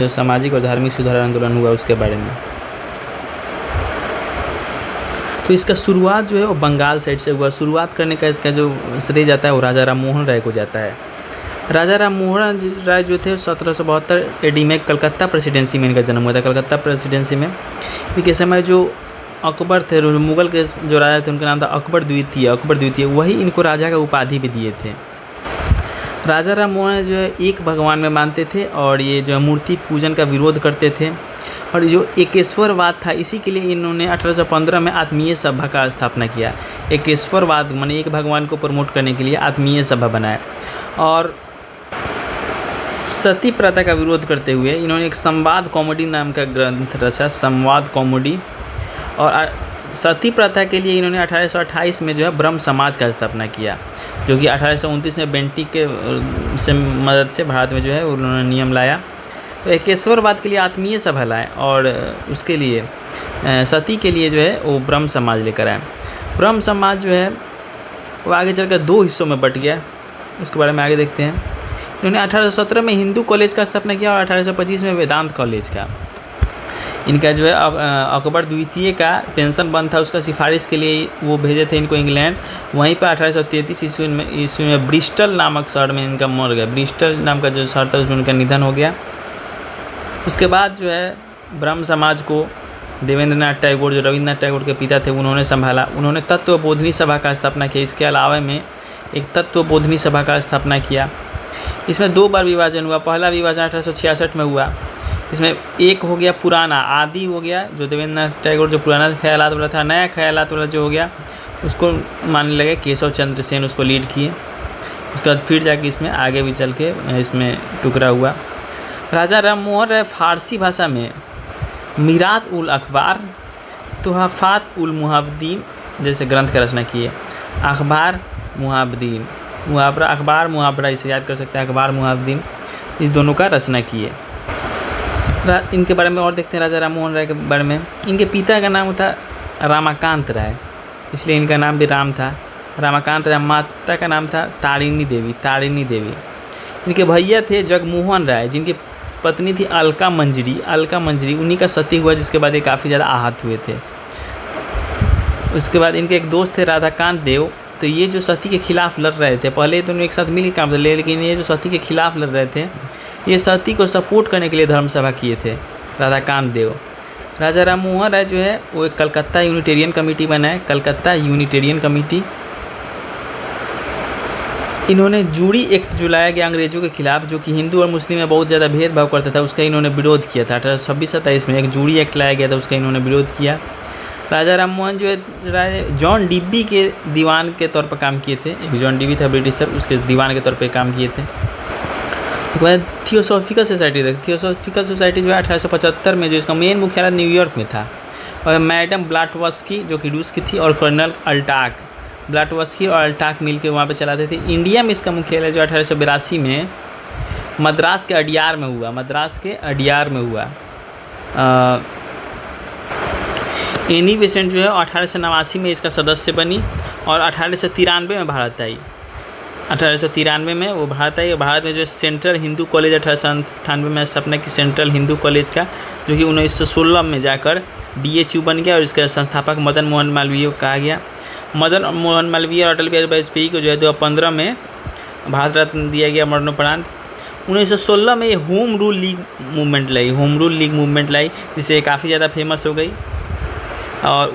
जो सामाजिक और धार्मिक सुधार आंदोलन हुआ उसके बारे में। तो इसका शुरुआत जो है वो बंगाल साइड से हुआ। शुरुआत करने का इसका जो श्रेय जाता है वो राजा राम मोहन राय को जाता है। राजा राम मोहन राय जो थे 1772 AD में कलकत्ता प्रेसिडेंसी में इनका जन्म हुआ था। कलकत्ता प्रेसिडेंसी में इनके समय जो अकबर थे, मुग़ल के जो राजा थे, उनका नाम था अकबर द्वितीय। वही इनको राजा का उपाधि भी दिए थे। राजा राम मोहन जो है एक भगवान में मानते थे और ये जो मूर्ति पूजन का विरोध करते थे। और जो एकेश्वरवाद था, इसी के लिए इन्होंने 1815 में आत्मीय सभा का स्थापना किया। एकेश्वरवाद माने एक भगवान को प्रमोट करने के लिए आत्मीय सभा बनाया। और सती प्रथा का विरोध करते हुए इन्होंने एक संवाद कॉमेडी नाम का ग्रंथ रचा, संवाद कॉमेडी। और सती प्रथा के लिए इन्होंने 1828 में जो है ब्रह्म समाज का स्थापना किया, जो कि 1829 में बेंटिक के से मदद से भारत में जो है उन्होंने नियम लाया। तो एकेश्वरवाद के लिए आत्मीय सभा लाए और उसके लिए सती के लिए जो है वो ब्रह्म समाज लेकर आए। ब्रह्म समाज जो है वो आगे चलकर 2 हिस्सों में बट गया, उसके बारे में आगे देखते हैं। इन्होंने 1817 में हिंदू कॉलेज का स्थापना किया और 1825 में वेदांत कॉलेज का। इनका जो है अकबर द्वितीय का पेंशन बंद था, उसका सिफारिश के लिए वो भेजे थे इनको इंग्लैंड। वहीं पर 1833 ईस्वी में ब्रिस्टल नामक शहर में इनका मर गया। ब्रिस्टल नाम का जो शहर था उसमें उनका निधन हो गया। उसके बाद जो है ब्रह्म समाज को देवेंद्रनाथ टैगोर, जो रविंद्रनाथ टैगोर के पिता थे, उन्होंने संभाला। उन्होंने तत्वबोधिनी सभा का स्थापना किया। इसके अलावा में एक तत्वबोधिनी सभा का स्थापना किया। इसमें 2 बार विभाजन हुआ। पहला विभाजन 1866 में हुआ। इसमें एक हो गया पुराना, आदि हो गया जो देवेंद्रनाथ टैगोर जो पुराना ख्यालात वाला था। नया ख्यालात वाला जो हो गया उसको मानने लगे केशव चंद्र सेन, उसको लीड किए। उसके बाद फिर जाके इसमें आगे भी चल के इसमें टुकड़ा हुआ। राजा राम मोहन राय फारसी भाषा में मीरात उल अखबार, तुहफ़ात उल मुहाब्बदीन जैसे ग्रंथ का रचना किए। अखबार, मुहाब्बदीन, मुहावरा, अखबार मुहावरा, इसे याद कर सकते हैं, अखबार मुहाब्बदीन, इस दोनों का रचना किए। इनके बारे में और देखते हैं राजा राम मोहन राय के बारे में। इनके पिता का नाम था रामाकांत राय, इसलिए इनका नाम भी राम था, रामाकांत राय। माता का नाम था तारिणी देवी। इनके भैया थे जगमोहन राय, जिनकी पत्नी थी अलका मंजरी। उन्हीं का सती हुआ, जिसके बाद ये काफ़ी ज़्यादा आहत हुए थे। उसके बाद इनके एक दोस्त थे राधाकांत देव। तो ये जो सती के खिलाफ लड़ रहे थे, पहले तो एक साथ मिलकर काम करते, लेकिन ये जो सती के खिलाफ लड़ रहे थे, ये सती को सपोर्ट करने के लिए धर्म सभा किए थे राधाकांत देव। राजा राम मोहन राय जो है वो एक कलकत्ता यूनिटेरियन कमेटी बनाए, कलकत्ता यूनिटेरियन कमेटी। इन्होंने जूरी एक्ट जो लाया गया अंग्रेज़ों के खिलाफ, जो कि हिंदू और मुस्लिम में बहुत ज़्यादा भेदभाव करता था, उसका इन्होंने विरोध किया था। 1826-27 में एक जूरी एक्ट लाया गया था, उसका इन्होंने विरोध किया। राजा राम मोहन जो है जॉन डिब्बी के दीवान के तौर पर काम किए थे। एक जॉन डिब्बी था ब्रिटिशर, उसके दीवान के तौर पर काम किए थे। उसके बाद थियोसॉफिकल सोसाइटी जो है 1875 में, जो इसका मेन मुख्यालय न्यूयॉर्क में था। और मैडम ब्लाटवस्की जो कि रूस की थी, और कर्नल अल्टाक, ब्लाटवस्की और अल्टाक मिल के वहाँ पर चलाते थे। इंडिया में इसका मुख्यालय जो 1882 में मद्रास के अडियार में हुआ। एनी बेसेंट जो है 1889 में इसका सदस्य बनी और 1893 में भारत आई। 1893 में वो भारत आई। भारत में जो सेंट्रल हिंदू कॉलेज 1898 में स्थापना की, सेंट्रल हिंदू कॉलेज का, जो कि 1916 में जाकर DHU बन गया और इसका संस्थापक मदन मोहन मालवीय को कहा गया। मदन मोहन मालवीय और अटल बिहारी वाजपेयी को जो है 2015 में भारत रत्न दिया गया मरणोपरांत। 1916 में ये होम रूल लीग मूवमेंट लाई, जिससे काफ़ी ज़्यादा फेमस हो गई। और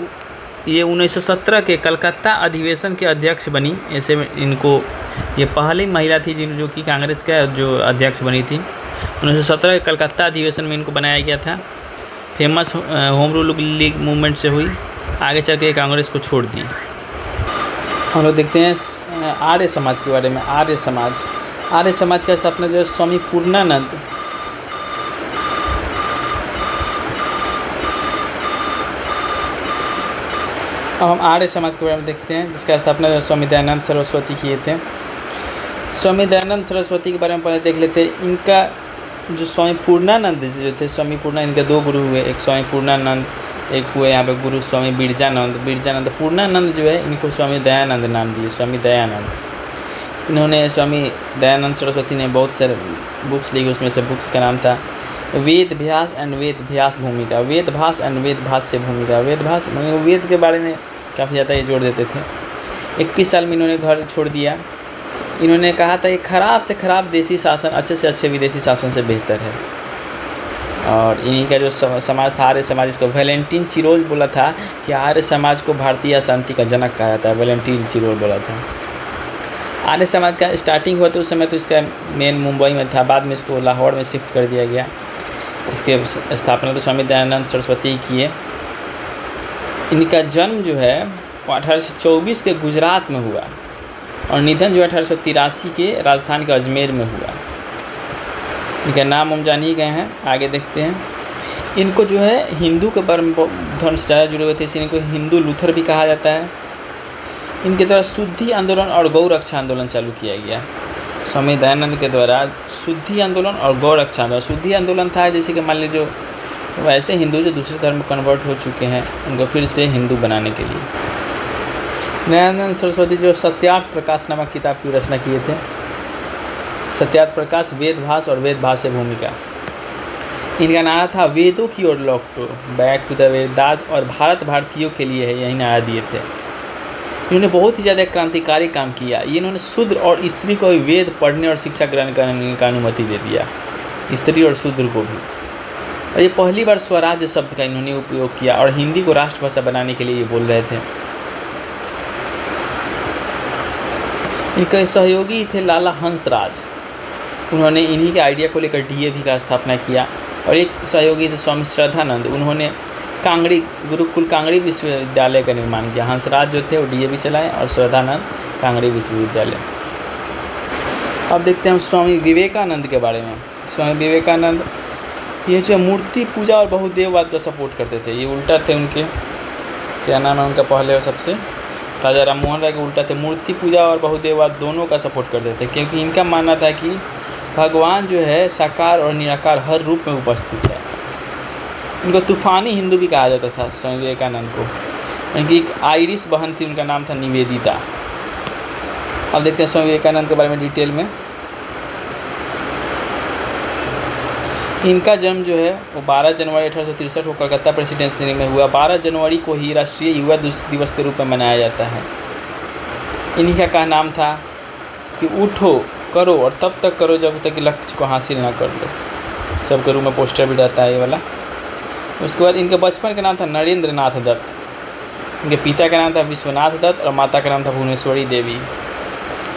ये 1917 के कलकत्ता अधिवेशन के अध्यक्ष बनी। ऐसे इनको ये पहली महिला थी जो कि कांग्रेस का जो अध्यक्ष बनी थी। 1917 के कलकत्ता अधिवेशन में इनको बनाया गया था। Famous home rule league movement से हुई, आगे चल के कांग्रेस को छोड़ दी। हम लोग देखते हैं आर्य समाज के बारे में। आर्य समाज का स्थापना जो है स्वामी पूर्णानंद, अब हम आर्य समाज के बारे में देखते हैं, जिसका स्थापना स्वामी दयानंद सरस्वती किए थे। स्वामी दयानंद सरस्वती के बारे में पहले देख लेते हैं। इनका जो स्वामी पूर्णानंद जो थे, स्वामी पूर्णानंद इनके 2 गुरु हुए, एक स्वामी पूर्णानंद, एक हुए यहाँ पे गुरु स्वामी बिरजानंद। पूर्णानंद जो है इनको स्वामी दयानंद नाम दिए, स्वामी दयानंद। इन्होंने स्वामी दयानंद सरस्वती ने बहुत सारे बुक्स लिखी, उसमें से बुक्स का नाम था वेदव्यास एंड वेदव्यास भूमिका, वेदभास एंड वेदभाष्य भूमिका। वेदभास वेद के बारे में काफ़ी ज़्यादा ये जोड़ देते थे। 21 साल में इन्होंने घर छोड़ दिया। इन्होंने कहा था कि खराब से खराब देसी शासन अच्छे से अच्छे विदेशी शासन से बेहतर है। और इन्हीं का जो समाज था आर्य समाज, इसको वैलेंटीन चिरोल बोला था कि आर्य समाज को भारतीय शांति का जनक कहा जाता है। वैलेंटीन चिरोल बोला था। आर्य समाज का स्टार्टिंग हुआ तो उस समय तो इसका मेन मुंबई में था, बाद में इसको लाहौर में शिफ्ट कर दिया गया। इसके स्थापना तो स्वामी दयानंद सरस्वती किए। इनका जन्म जो है वो 1824 के गुजरात में हुआ और निधन जो 1883 के राजस्थान के अजमेर में हुआ। इनका नाम हम जान ही गए हैं, आगे देखते हैं। इनको जो है हिंदू के धर्म से ज़्यादा जुड़े हुए थे, इसलिए इनको हिंदू लूथर भी कहा जाता है। इनके द्वारा शुद्धि आंदोलन और गौ रक्षा आंदोलन चालू किया गया। स्वामी दयानंद के द्वारा शुद्धि आंदोलन और गौ रक्षा आंदोलन। शुद्धि आंदोलन था जैसे कि मान लीजिए जो वैसे हिंदू जो दूसरे धर्म में कन्वर्ट हो चुके हैं उनको फिर से हिंदू बनाने के लिए। दयानंद सरस्वती जो सत्यार्थ प्रकाश नामक किताब की रचना किए थे। सत्यार्थ प्रकाश वेदभास और वेदभाष्य भूमिका। इनका नारा था वेदों की ओर लौटो, बैक टू द वेदास, और भारत भारतीयों के लिए है, यही नारा दिए थे। इन्होंने बहुत ही ज़्यादा क्रांतिकारी काम किया। ये इन्होंने शूद्र और स्त्री को भी वेद पढ़ने और शिक्षा ग्रहण करने का अनुमति दे दिया, स्त्री और शूद्र को भी। और ये पहली बार स्वराज्य शब्द का इन्होंने उपयोग किया और हिंदी को राष्ट्रभाषा बनाने के लिए ये बोल रहे थे। इनके सहयोगी थे लाला हंसराज। उन्होंने इन्हीं के आइडिया को लेकर डीएवी का स्थापना किया। और एक सहयोगी थे स्वामी श्रद्धानंद। उन्होंने कांगड़ी गुरुकुल कांगड़ी विश्वविद्यालय का निर्माण किया। हंसराज जो थे वो डीएवी चलाए और श्रद्धानंद कांगड़ी विश्वविद्यालय। अब देखते हैं हम स्वामी विवेकानंद के बारे में। स्वामी विवेकानंद ये जो मूर्ति पूजा और बहुदेववाद का सपोर्ट करते थे, ये उल्टा थे उनके, क्या नाम है उनका पहले और सबसे, राजा राम मोहन राय के उल्टा थे। मूर्ति पूजा और बहुदेववाद दोनों का सपोर्ट करते थे, क्योंकि इनका मानना था कि भगवान जो है साकार और निराकार हर रूप में उपस्थित है। इनको तूफ़ानी हिंदू भी कहा जाता था स्वामी विवेकानंद को। इनकी एक आयरिश बहन थी, उनका नाम था निवेदिता। अब देखते हैं स्वामी विवेकानंद के बारे में डिटेल में। इनका जन्म जो है वो 12 जनवरी 1863 को कलकत्ता प्रेसिडेंसी में हुआ। 12 जनवरी को ही राष्ट्रीय युवा दिवस के रूप में मनाया जाता है। इन्हीं का कहा नाम था कि उठो करो और तब तक करो जब तक कि लक्ष्य को हासिल ना कर लो। सबके रूम में पोस्टर भी रहता है ये वाला। उसके बाद इनके बचपन का नाम था नरेंद्र नाथ दत्त। इनके पिता का नाम था विश्वनाथ दत्त और माता का नाम था भुवनेश्वरी देवी।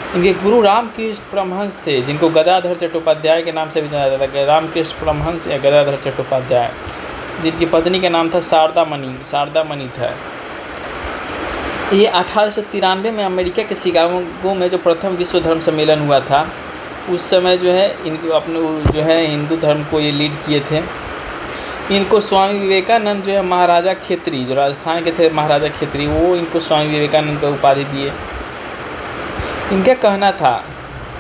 इनके गुरु रामकृष्ण परमहंस थे, जिनको गदाधर चट्टोपाध्याय के नाम से भी जाना जाता है। रामकृष्ण परमहंस या गदाधर चट्टोपाध्याय, जिनकी पत्नी का नाम था शारदा मणि था। ये 1893 में अमेरिका के शिकागो में जो प्रथम विश्व धर्म सम्मेलन हुआ था, उस समय जो है इनको अपने जो है हिंदू धर्म को ये लीड किए थे। इनको स्वामी विवेकानंद जो है महाराजा खेत्री, जो राजस्थान के थे महाराजा खेत्री, वो इनको स्वामी विवेकानंद का उपाधि दिए। इनका कहना था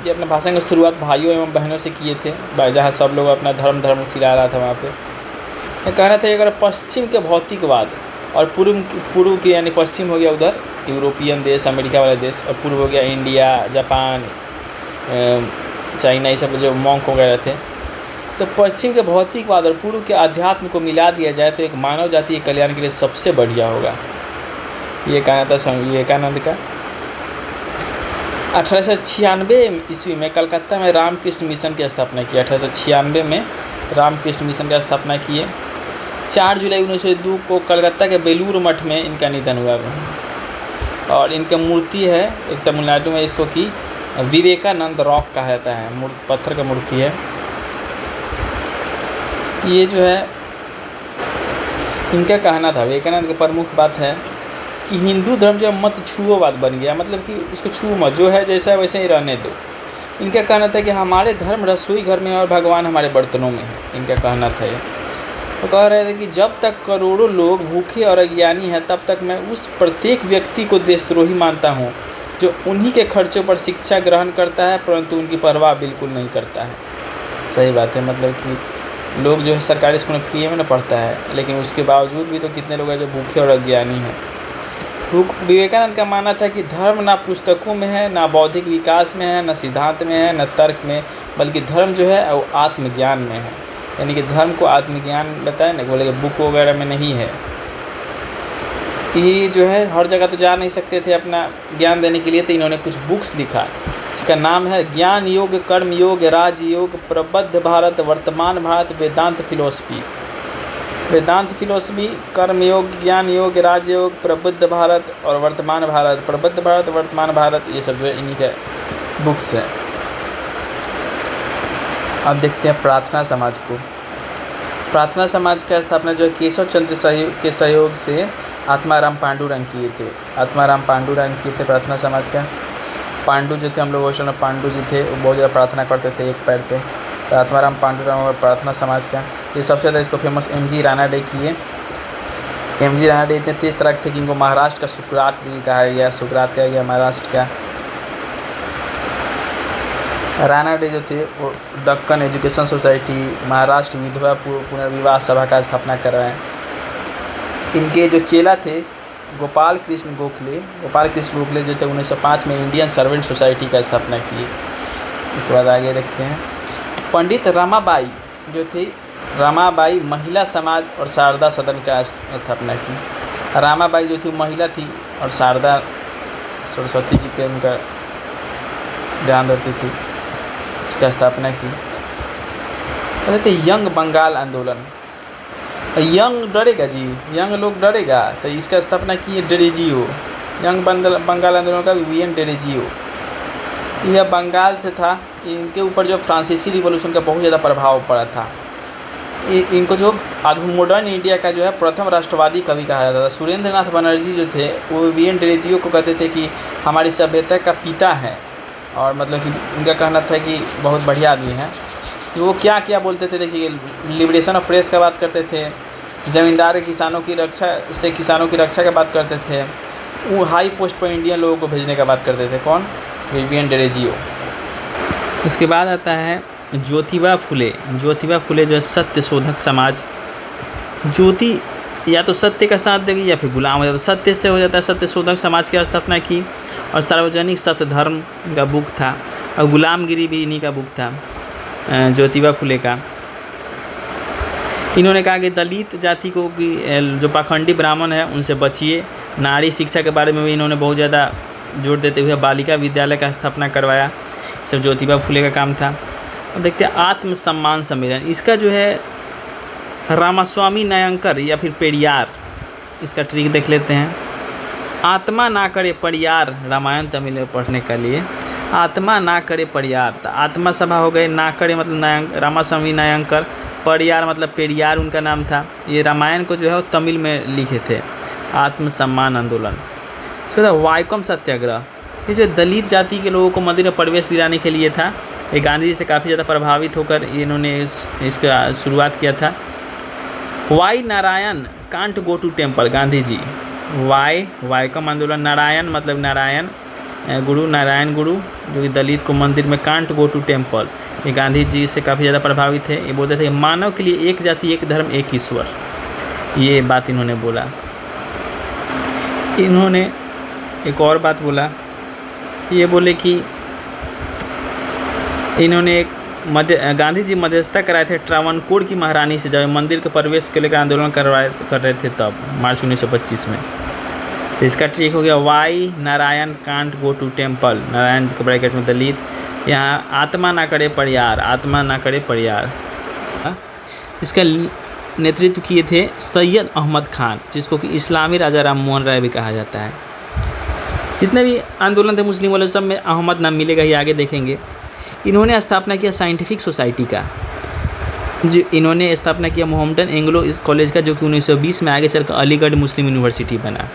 कि अपने भाषण की शुरुआत भाइयों एवं बहनों से किए थे, जहाँ सब लोग अपना धर्म सिला रहा था वहाँ पे। यह कहना था कि अगर पश्चिम के भौतिकवाद और पूर्व के यानी पश्चिम हो गया उधर यूरोपियन देश, अमेरिका वाले देश, और पूर्व हो गया इंडिया, जापान, चाइना, ये सब जो मॉन्क वगैरह थे, तो पश्चिम के भौतिकवाद और पूर्व के अध्यात्म को मिला दिया जाए तो एक मानव जाति के कल्याण के लिए सबसे बढ़िया होगा। ये कहना था स्वामी विवेकानंद का। 1896 ईस्वी में कलकत्ता में रामकृष्ण मिशन की स्थापना की। 1896 में रामकृष्ण मिशन की स्थापना किए। 4 जुलाई 1902 को कलकत्ता के बेलूर मठ में इनका निधन हुआ। और इनका मूर्ति है एक तमिलनाडु में, इसको कि विवेकानंद रॉक कहा जाता है, पत्थर का मूर्ति है। ये जो है इनका कहना था, विवेकानंद की प्रमुख बात है कि हिंदू धर्म जो है मत छुओवाद बन गया, मतलब कि उसको छू मत, जो है जैसा है वैसे ही रहने दो। इनका कहना था कि हमारे धर्म रसोई घर में और भगवान हमारे बर्तनों में है, इनका कहना था ये। तो कह रहे थे कि जब तक करोड़ों लोग भूखे और अज्ञानी हैं तब तक मैं उस प्रत्येक व्यक्ति को देशद्रोही मानता हूँ जो उन्हीं के खर्चों पर शिक्षा ग्रहण करता है परंतु उनकी परवाह बिल्कुल नहीं करता है। सही बात है, मतलब कि लोग जो है सरकारी स्कूल में फ्री में ना पढ़ता है, लेकिन उसके बावजूद भी तो कितने लोग हैं जो भूखे और अज्ञानी हैं। विवेकानंद का मानना था कि धर्म ना पुस्तकों में है, ना बौद्धिक विकास में है, ना सिद्धांत में है, ना तर्क में, बल्कि धर्म जो है वो आत्मज्ञान में है। यानी कि धर्म को आत्मज्ञान बताया ना, बोले बुक वगैरह में नहीं है। ये जो है हर जगह तो जा नहीं सकते थे अपना ज्ञान देने के लिए, तो इन्होंने कुछ बुक्स लिखा। इसका नाम है ज्ञान योग, कर्म योग, राज योग, प्रबुद्ध भारत, वर्तमान भारत, वेदांत फिलोसफी। वेदांत फिलोसफी, कर्म योग, ज्ञान योग, राज योग, प्रबुद्ध भारत और वर्तमान भारत। प्रबुद्ध भारत, वर्तमान भारत, ये सब जो है इन्हीं के बुक्स हैं। अब देखते हैं प्रार्थना समाज को। प्रार्थना समाज का स्थापना जो है केशव चंद्र के सहयोग से आत्माराम पांडुरंग किए थे। आत्माराम पांडुरंग किए थे प्रार्थना समाज का। पांडु जो थे, हम लोग क्वेश्चन में पांडु जी थे, वो बहुत ज़्यादा प्रार्थना करते थे एक पैर पे। तो आत्माराम पांडुरंग और प्रार्थना समाज का ये सबसे ज़्यादा इसको फेमस एम.जी. रानाडे किए। एम.जी. रानाडे इतने तेज तरह थे कि इनको महाराष्ट्र का सुकरात भी कहा गया, सुकरात कहा गया महाराष्ट्र का। रानाडे जो थे वो दक्कन एजुकेशन सोसाइटी, महाराष्ट्र विधवा पुनर्विवाह सभा का स्थापना करवाएं। इनके जो चेला थे गोपाल कृष्ण गोखले जो थे 1905 में इंडियन सर्वेंट सोसाइटी का स्थापना किए। इसके बाद आगे देखते हैं पंडित रमाबाई जो थी, रमाबाई महिला समाज और शारदा सदन का स्थापना की। रमाबाई जो थी महिला थी और शारदा सरस्वती जी के उनका ध्यान रखती थी, इसका स्थापना की। कहते यंग बंगाल आंदोलन, यंग डरेगा जी, यंग लोग डरेगा, तो इसका स्थापना की डेरेजियो। यंग बंगाल आंदोलन का वीएन डेरेजियो, यह बंगाल से था। इनके ऊपर जो फ्रांसीसी रिवॉल्यूशन का बहुत ज़्यादा प्रभाव पड़ा था। इनको जो मॉडर्न इंडिया का जो है प्रथम राष्ट्रवादी कवि कहा जाता था। सुरेंद्र नाथ बनर्जी जो थे वो वीएन डेरेजियो को कहते थे कि हमारी सभ्यता का पिता है, और मतलब कि उनका कहना था कि बहुत बढ़िया आदमी है। वो क्या क्या बोलते थे, देखिए लिबरेशन ऑफ प्रेस का बात करते थे, ज़मींदार किसानों की रक्षा की बात करते थे, वो हाई पोस्ट पर इंडियन लोगों को भेजने का बात करते थे। कौन? वीएन डेरेजियो। उसके बाद आता है ज्योतिबा फुले। ज्योतिबा फुले जो है सत्य शोधक समाज। ज्योति या तो सत्य का साथ देगी या फिर गुलाम हो जाता, तो सत्य से हो जाता है। सत्य शोधक समाज की स्थापना की, और सार्वजनिक सत्य धर्म का बुक था, और गुलामगिरी भी इन्हीं का बुक था ज्योतिबा फुले का। इन्होंने कहा कि दलित जाति को कि जो पाखंडी ब्राह्मण है उनसे बचिए। नारी शिक्षा के बारे में भी इन्होंने बहुत ज़्यादा जोर देते हुए बालिका विद्यालय का स्थापना करवाया। सब ज्योतिबा फुले का काम था। अब देखते हैं आत्मसम्मान सम्मेलन। इसका जो है रामास्वामी नायंकर या फिर पेरियार, इसका ट्रिक देख लेते हैं। आत्मा ना करे परियार, रामायण तमिल में पढ़ने के लिए आत्मा ना करे परियार। तो आत्मा सभा हो गए, ना करे मतलब रामास्वामी नायंकर, परियार मतलब पेरियार उनका नाम था। ये रामायण को जो है वो तमिल में लिखे थे। आत्मसम्मान आंदोलन। तो वाइकम सत्याग्रह, ये जो दलित जाति के लोगों को मंदिर में प्रवेश दिलाने के लिए था। ये गांधी जी से काफ़ी ज़्यादा प्रभावित होकर इन्होंने इसका शुरुआत किया था। Why Narayan can't go to temple, Gandhi ji. Vaikom आंदोलन। नारायण मतलब नारायण गुरु, नारायण गुरु जो कि दलित को मंदिर में कांट गो टू टेम्पल, ये गांधी जी से काफ़ी ज़्यादा प्रभावित है। ये बोलते थे मानव के लिए एक जाति, एक धर्म, एक ईश्वर, ये बात इन्होंने बोला। इन्होंने एक और बात बोला, ये बोले कि इन्होंने एक गांधी जी मध्यस्थता कराए थे ट्रावनकोर की महारानी से, जब मंदिर के प्रवेश के लिए आंदोलन कर रहे थे तब मार्च 1925 में। तो इसका ट्रिक हो गया why Narayan can't go to temple, Narayan के ब्रैकेट में दलित, यहाँ आत्मा ना करे परियार, आत्मा ना करे परियार। इसका नेतृत्व किए थे सैयद अहमद खान, जिसको कि इस्लामी राजा राम मोहन राय भी कहा जाता है। जितने भी आंदोलन थे मुस्लिम वाले सब में अहमद नाम मिलेगा ही, आगे देखेंगे। इन्होंने स्थापना किया साइंटिफिक सोसाइटी का, जो इन्होंने स्थापना किया मोहम्मदन एंग्लो कॉलेज का, जो कि 1920 में आगे चलकर अलीगढ़ मुस्लिम यूनिवर्सिटी बना।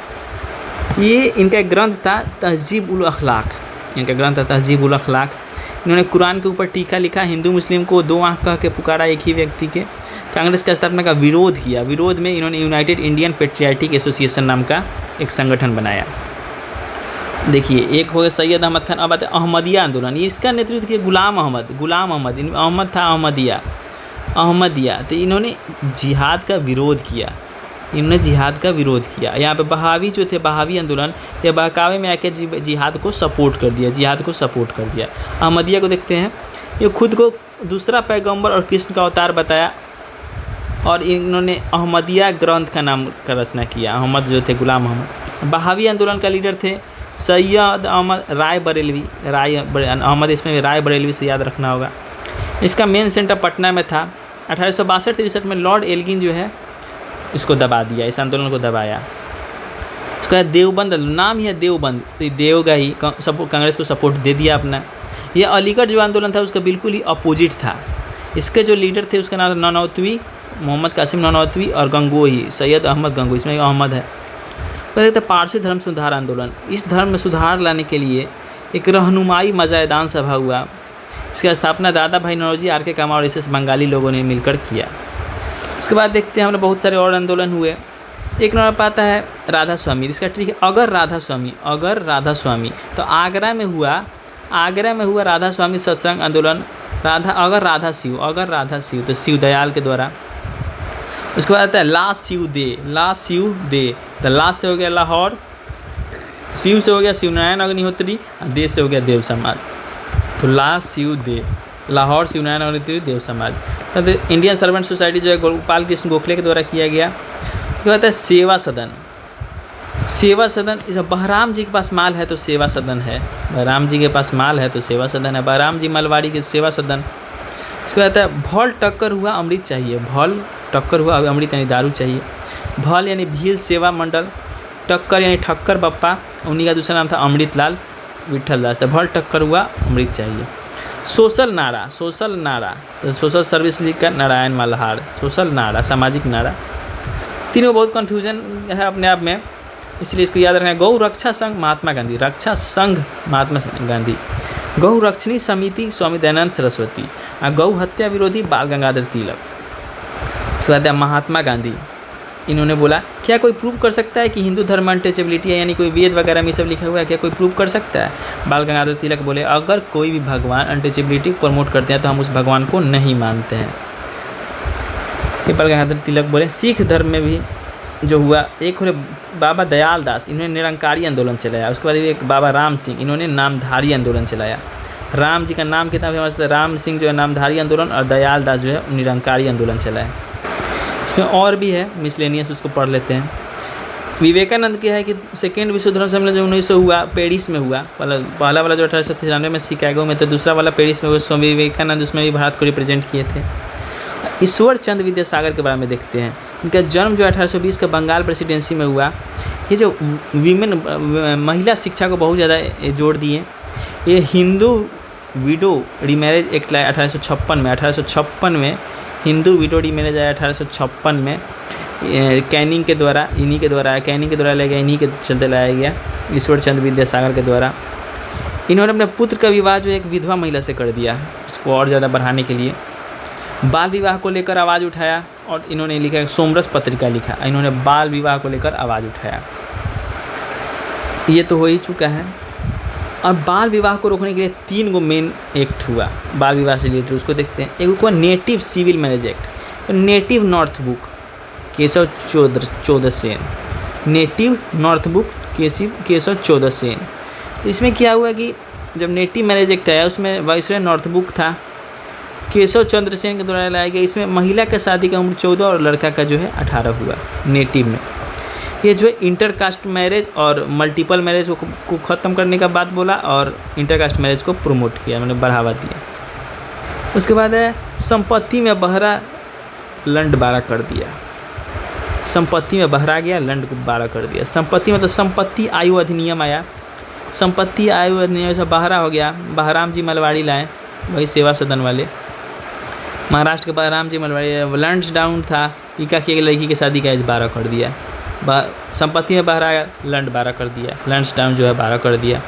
ये इनका एक ग्रंथ था तहज़ीब उल अखलाक, इनका ग्रंथ था तहज़ीब उल अखलाक। इन्होंने कुरान के ऊपर टीका लिखा, हिंदू मुस्लिम को दो आँख कह के पुकारा एक ही व्यक्ति के। कांग्रेस का स्थापना का विरोध किया, विरोध में इन्होंने यूनाइटेड इंडियन पेट्रियाटिक एसोसिएशन नाम का एक संगठन बनाया। देखिए एक हो गया सैयद अहमद खान। अब आते अहमदिया आंदोलन, इसका नेतृत्व किया गुलाम अहमद। अहमद था अहमदिया। तो इन्होंने जिहाद का विरोध किया, यहाँ पे बहावी जो थे, बहावी आंदोलन, ये बहकावे में आके जिहाद को सपोर्ट कर दिया। अहमदिया को देखते हैं, ये खुद को दूसरा पैगंबर और कृष्ण का अवतार बताया। और इन्होंने अहमदिया ग्रंथ का नाम का रचना किया। अहमद जो थे गुलाम अहमद। बहावी आंदोलन का लीडर थे सैयद अहमद राय बरेलवी। अहमद इसमें राय बरेलवी से याद रखना होगा। इसका मेन सेंटर पटना में था। 1862-63 में लॉर्ड एल्गिन जो है इसको दबा दिया, इस आंदोलन को दबाया। उसका देवबंद, नाम ही है देवबंद, तो देवगा ही कांग्रेस को सपोर्ट दे दिया अपना। यह अलीगढ़ जो आंदोलन था उसका बिल्कुल ही अपोजिट था। इसके जो लीडर थे उसका नाम ननौतवी, मोहम्मद कासिम ननौतवी और गंगोही, सैयद अहमद गंगोही, इसमें अहमद है। पहले तो पारसी धर्म सुधार आंदोलन। इस धर्म में सुधार लाने के लिए एक रहनुमाई मजायदान सभा हुआ। इसकी स्थापना दादा भाई नौरोजी, आर के कामा और एस बंगाली लोगों ने मिलकर किया। उसके बाद देखते हैं हमने बहुत सारे और आंदोलन हुए। एक नंबर पर आता है राधा स्वामी। इसका ट्रिक है अगर राधा स्वामी, तो आगरा में हुआ राधा स्वामी सत्संग आंदोलन। अगर राधा शिव, तो शिव दयाल के द्वारा। उसके बाद आता है ला शिव दे, तो ला से हो गया लाहौर, शिव से हो गया शिवनारायण अग्निहोत्री, दे से हो गया देव समाज। तो ला शिव दे, लाहौर शिवनारायण अग्निहोत्री देव समाज। तो इंडियन सर्वेंट सोसाइटी जो है गोपाल कृष्ण गोखले के द्वारा किया गया। उसके बाद है सेवा सदन। इस बहराम जी के पास माल है तो सेवा सदन है, बहराम जी के पास माल है तो सेवा सदन है, बहराम जी मलवाड़ी के सेवा सदन। उसके बाद है भौल टक्कर हुआ अमृत चाहिए, भौल टक्कर हुआ अमृत यानी दारू चाहिए। भौल यानी भील सेवा मंडल, टक्कर यानी ठक्कर बप्पा, उन्हीं का दूसरा नाम था अमृत लाल विठल दास। तो भौल टक्कर हुआ अमृत चाहिए। सोशल नारा, तो सोशल सर्विस लीग का नारायण मल्हार, सोशल नारा सामाजिक नारा। तीनों बहुत कन्फ्यूजन है अपने आप में, इसलिए इसको याद रखना है। गौ रक्षा संघ महात्मा गांधी, गौ रक्षणी समिति स्वामी दयानंद सरस्वती, गौ हत्या विरोधी बाल गंगाधर तिलक। उसके बाद महात्मा गांधी, इन्होंने बोला क्या कोई प्रूव कर सकता है कि हिंदू धर्म अनटचेबिलिटी है, यानी कोई वेद वगैरह में सब लिखा हुआ है, क्या कोई प्रूव कर सकता है? बाल गंगाधर तिलक बोले अगर कोई भी भगवान अनटचेबिलिटी प्रमोट करते हैं तो हम उस भगवान को नहीं मानते हैं। बाल गंगाधर तिलक बोले सिख धर्म में भी जो हुआ, एक हो बाबा दयाल दास, इन्होंने निरंकारी आंदोलन चलाया। उसके बाद एक बाबा राम सिंह, इन्होंने नामधारी आंदोलन चलाया। राम जी का नाम कितना फेमस था, राम सिंह जो है नामधारी आंदोलन, और दयाल दास जो है निरंकारी आंदोलन चलाया। इसमें और भी है मिसलेनियस, उसको पढ़ लेते हैं। विवेकानंद के है कि सेकेंड विश्व धर्म सम्मेलन जो 1900 हुआ पेरिस में हुआ, पहला वाला जो 1893 में शिकागो में, तो दूसरा वाला पेरिस में हुआ। स्वामी विवेकानंद उसमें भी भारत को रिप्रेजेंट किए थे। ईश्वर चंद विद्यासागर के बारे में देखते हैं। इनका जन्म जो 1820 का बंगाल प्रेसिडेंसी में हुआ। ये जो महिला शिक्षा को बहुत ज़्यादा जोड़ दिए। ये हिंदू विडो रीमैरेज एक्ट लाया 1856 में हिंदू विडो रीमैरेज आया 1856 में, कैनिंग के द्वारा, इन्हीं के द्वारा लाया गया, इन्हीं के चलते लाया गया ईश्वर चंद विद्यासागर के द्वारा। इन्होंने अपने पुत्र का विवाह जो एक विधवा महिला से कर दिया, इसको और ज़्यादा बढ़ाने के लिए। बाल विवाह को लेकर आवाज़ उठाया, और इन्होंने लिखा सोमरस पत्रिका लिखा, इन्होंने बाल विवाह को लेकर आवाज़ उठाया। ये तो हो ही चुका है। और बाल विवाह को रोकने के लिए 3 गो मेन एक्ट हुआ बाल विवाह से रिलेटेड, उसको देखते हैं। एक हुआ native civil marriage act, native Northbrook Keshav चौदह Sen, native Northbrook Keshav चौदह सेन। इसमें क्या हुआ कि जब नेटिव मैरिज एक्ट आया उसमें वाइसरॉय नॉर्थ बुक था, केशव चंद्र सेन के द्वारा लाया गया। इसमें महिला का शादी का उम्र 14 और लड़का का जो है 18 हुआ नेटिव में। ये जो है इंटरकास्ट मैरिज और मल्टीपल मैरिज को ख़त्म करने का बात बोला, और इंटरकास्ट मैरिज को प्रमोट किया, मैंने बढ़ावा दिया। उसके बाद है संपत्ति में बहरा लंड 12 कर दिया, संपत्ति में बहरा गया लंड को 12 कर दिया। संपत्ति मतलब संपत्ति आयु अधिनियम आया, संपत्ति आयु अधिनियम से बहरा हो गया। बहराम जी मलवाड़ी लाए, वही सेवा सदन वाले, महाराष्ट्र के बहराम जी मलवाड़ी। लंड्स डाउन था, इका की एक लड़की की शादी का एज 12 कर दिया। संपत्ति में बहरा लंड 12 कर दिया, लंड्स डाउन जो है 12 कर दिया।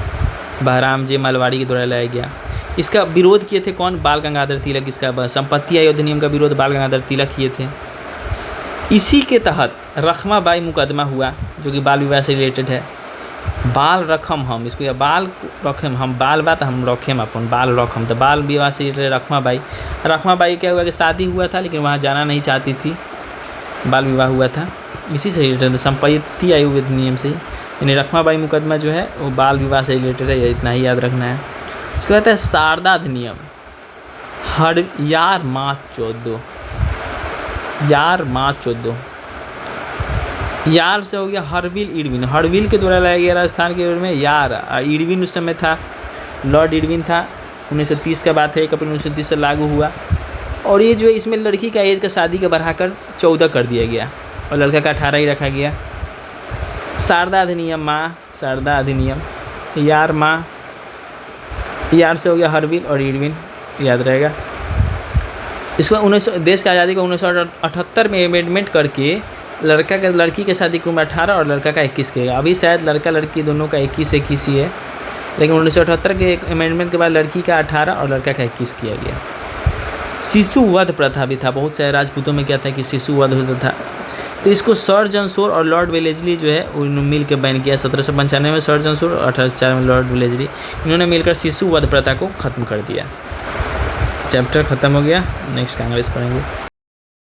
बहराम जी मलवाड़ी के द्वारा लाया गया। इसका विरोध किए थे कौन? बाल गंगाधर तिलक। इसका संपत्ति आयु अधिनियम का विरोध बाल गंगाधर तिलक किए थे। इसी के तहत रखमाबाई मुकदमा हुआ, जो कि बाल विवाह से रिलेटेड है। बाल रखम हम, इसको या बाल रखम हम, बाल बात हम रखेम अपन, बाल रखम, तो बाल विवाह से रिलेटेड रखमाबाई क्या हुआ कि शादी हुआ था लेकिन वहाँ जाना नहीं चाहती थी, बाल विवाह हुआ था, इसी से रिलेटेड संपत्ति आयु अधिनियम से। यानी रखमाबाई मुकदमा जो है वो बाल विवाह से रिलेटेड है, इतना ही याद रखना है। उसके बाद है शारदा अधिनियम, हड़यार मात 14, यार माँ 14 यार से हो गया हरविल इरविन। हरविल के द्वारा लाया गया राजस्थान के में यार। इरविन उस समय था, लॉर्ड इरविन था। 1930 का बात है, 1 अप्रैल 1930 से लागू हुआ। और ये जो है इसमें लड़की का एज का शादी का बढ़ाकर 14 कर दिया गया और लड़का का 18 ही रखा गया। शारदा अधिनियम माँ, शारदा अधिनियम। यार माँ, यार से हो गया हरविल और इरविन, याद रहेगा। इसको देश की आज़ादी को 1978 में अमेंडमेंट करके लड़की के शादी की उम्र 18 और लड़का का 21 किया। अभी शायद लड़का लड़की दोनों का 21 ही है, लेकिन 1978 के अमेंडमेंट के बाद लड़की का 18 और लड़का का 21 किया गया। शिशु वध प्रथा भी था, बहुत सारे राजपूतों में क्या था कि शिशु वध होता था, तो इसको सर जॉन शोर और लॉर्ड वेलेस्ली जो है उन्होंने मिल के बैन किया। 1795 में सर जॉन शोर और 1804 में लॉर्ड वेलेस्ली, इन्होंने मिलकर शिशु वध प्रथा को ख़त्म कर दिया। चैप्टर ख़त्म हो गया, नेक्स्ट कांग्रेस पढ़ेंगे।